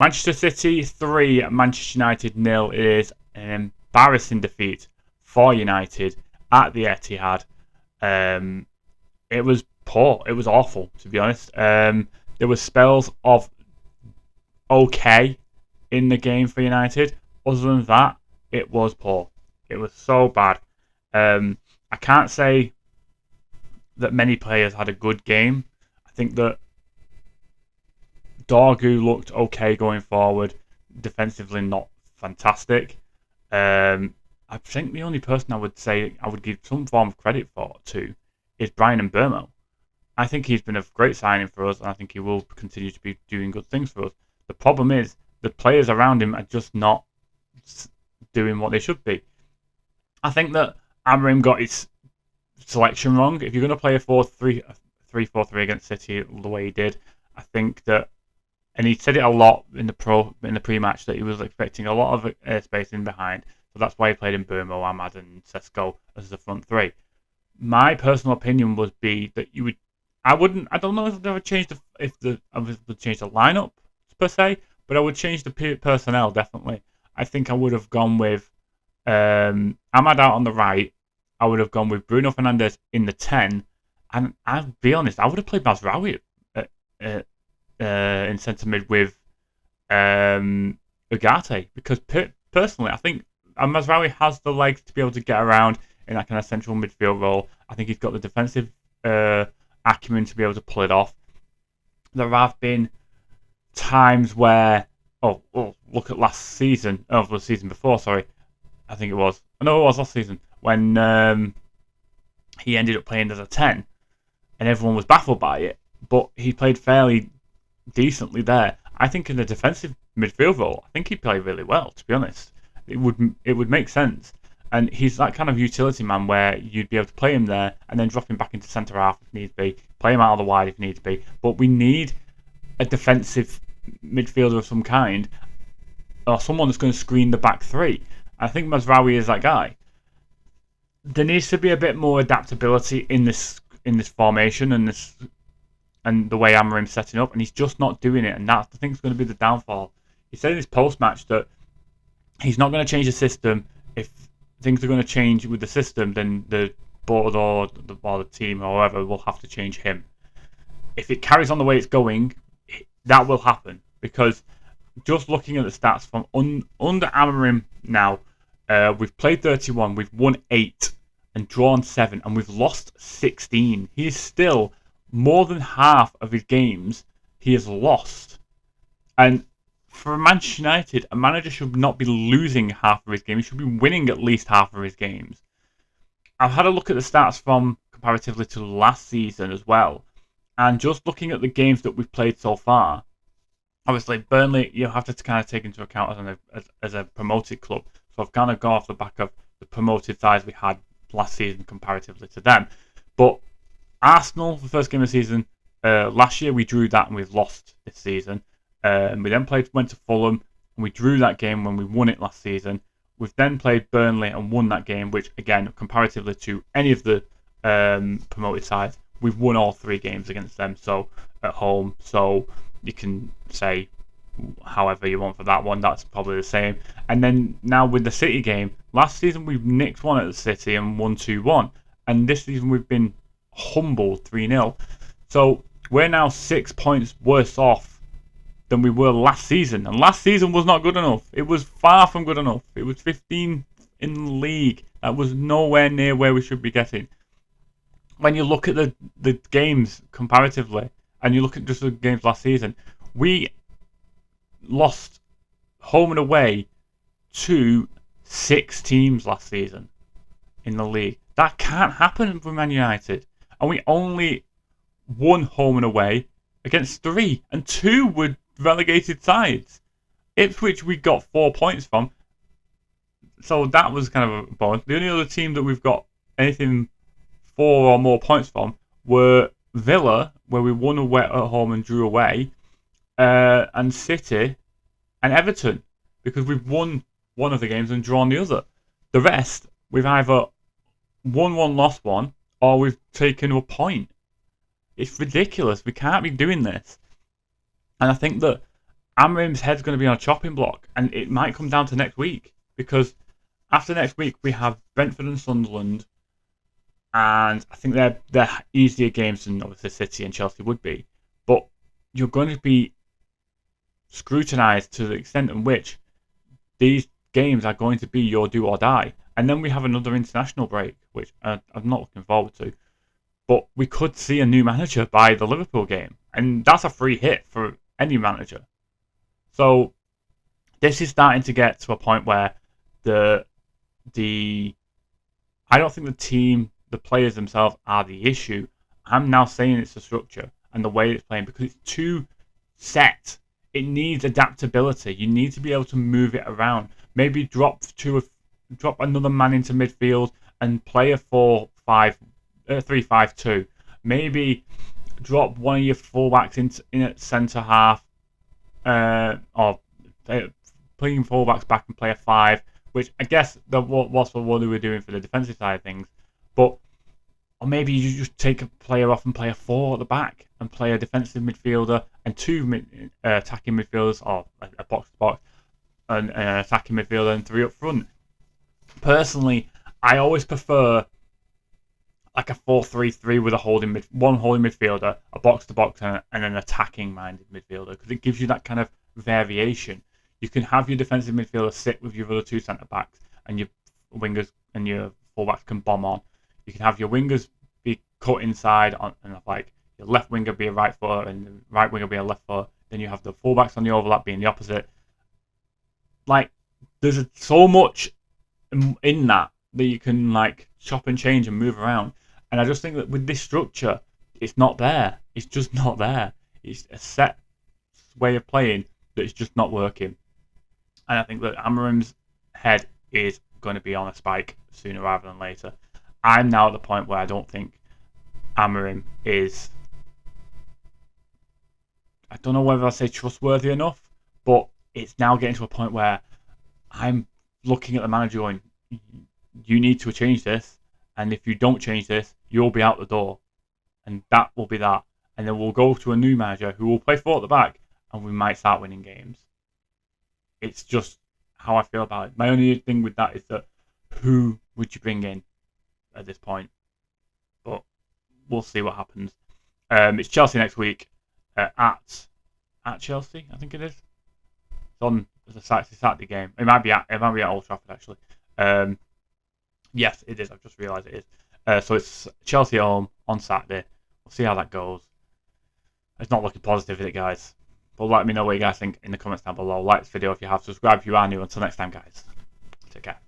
Manchester City 3, Manchester United 0 is an embarrassing defeat for United at the Etihad. It was poor. It was awful, to be honest. There were spells of okay in the game for United. Other than that, it was poor. It was so bad. I can't say that many players had a good game. I think that Dorgu looked okay going forward. Defensively, not fantastic. I think the only person I would say I would give some form of credit to is Brian Mbeumo. I think he's been a great signing for us, and I think he will continue to be doing good things for us. The problem is the players around him are just not doing what they should be. I think that Amorim got his selection wrong. If you're going to play a 3-4-3 against City the way he did, I think that, and he said it a lot in the pre-match, that he was expecting a lot of space in behind. So that's why he played in Mbeumo, Ahmad, and Sesko as the front three. My personal opinion would be that you would. I don't know if they would change I would change the lineup per se, but I would change the personnel definitely. I think I would have gone with Ahmad out on the right. I would have gone with Bruno Fernandes in the 10, and I'll be honest, I would have played Mazraoui in centre mid with Ugarte, because personally I think Mazraoui has the legs to be able to get around in that kind of central midfield role. I think he's got the defensive acumen to be able to pull it off. There have been times where, look at last season, the season before, sorry, I think it was. No, it was last season when he ended up playing as a 10, and everyone was baffled by it. But he played fairly decently there. I think in the defensive midfield role, I think he played really well. To be honest, it would make sense. And he's that kind of utility man where you'd be able to play him there and then drop him back into centre half if needs be, play him out of the wide if needs be. But we need a defensive midfielder of some kind, or someone that's going to screen the back three. I think Mazraoui is that guy. There needs to be a bit more adaptability in this formation and the way Amorim's setting up, and he's just not doing it, and that's, I think, is going to be the downfall. He said in his post-match that he's not going to change the system. If things are going to change with the system, then the board or the team or whoever will have to change him. If it carries on the way it's going, that will happen, because just looking at the stats from under Amorim now, we've played 31, we've won 8 and drawn 7, and we've lost 16. He is still more than half of his games he has lost. And for Manchester United, a manager should not be losing half of his games. He should be winning at least half of his games. I've had a look at the stats from comparatively to last season as well. And just looking at the games that we've played so far, obviously Burnley you have to kind of take into account as a promoted club. So I've kind of gone off the back of the promoted sides we had last season comparatively to them. But Arsenal, the first game of the season, last year we drew that and we've lost this season. We then went to Fulham and we drew that game when we won it last season. We've then played Burnley and won that game, which again, comparatively to any of the promoted sides, we've won all 3 games against them. So at home, so you can say however you want for that one. That's probably the same. And then now with the City game, last season we've nicked one at the City and won 2-1, and this season we've been humbled 3-0. So we're now 6 points worse off than we were last season, and last season was not good enough. It was far from good enough. It was 15th in the league. That was nowhere near where we should be getting. When you look at the games comparatively, and you look at just the games last season, we lost home and away to 6 teams last season in the league. That can't happen for Man United. And we only won home and away against 3, and 2 were relegated sides. Ipswich we got 4 points from, so that was kind of a bonus. The only other team that we've got anything 4 or more points from were Villa, where we won away at home and drew away, and City and Everton, because we've won one of the games and drawn the other. The rest, we've either won one, lost one, or we've taken a point. It's ridiculous. We can't be doing this. And I think that Amorim's head's going to be on a chopping block, and it might come down to next week, because after next week we have Brentford and Sunderland, and I think they're easier games than obviously City and Chelsea would be, but you're going to be scrutinised to the extent in which these games are going to be your do or die. And then we have another international break, which I'm not looking forward to. But we could see a new manager by the Liverpool game, and that's a free hit for any manager. So this is starting to get to a point where the I don't think the players themselves are the issue. I'm now saying it's the structure and the way it's playing, because it's too set. It needs adaptability. You need to be able to move it around. Maybe drop another man into midfield and play a 3-5-2. Maybe drop one of your fullbacks in at centre half, or putting fullbacks back and play a 5, which I guess was what they were doing for the defensive side of things. Or maybe you just take a player off and play a 4 at the back and play a defensive midfielder and 2 attacking midfielders, or a box-to-box, and an attacking midfielder and 3 up front. Personally, I always prefer like a 4-3-3 with one holding midfielder, a box-to-box, and an attacking-minded midfielder, because it gives you that kind of variation. You can have your defensive midfielder sit with your other 2 centre-backs, and your wingers and your full-backs can bomb on. You can have your wingers be cut inside, and like your left winger be a right footer and the right winger be a left footer. Then you have the fullbacks on the overlap being the opposite. Like, there's so much in that you can like chop and change and move around. And I just think that with this structure, it's not there. It's just not there. It's a set way of playing that is just not working. And I think that Amorim's head is going to be on a spike sooner rather than later. I'm now at the point where I don't think Amorim is, I don't know whether I say trustworthy enough, but it's now getting to a point where I'm looking at the manager going, you need to change this, and if you don't change this, you'll be out the door. And that will be that. And then we'll go to a new manager who will play 4 at the back, and we might start winning games. It's just how I feel about it. My only thing with that is that who would you bring in at this point? But we'll see what happens. It's Chelsea next week at Chelsea, I think it is. It's on the Saturday game. It might be at Old Trafford actually. Yes, it is. I've just realised it is. So it's Chelsea at home on Saturday. We'll see how that goes. It's not looking positive, is it, guys? But let me know what you guys think in the comments down below. Like this video if you have. Subscribe if you are new. Until next time, guys. Take care.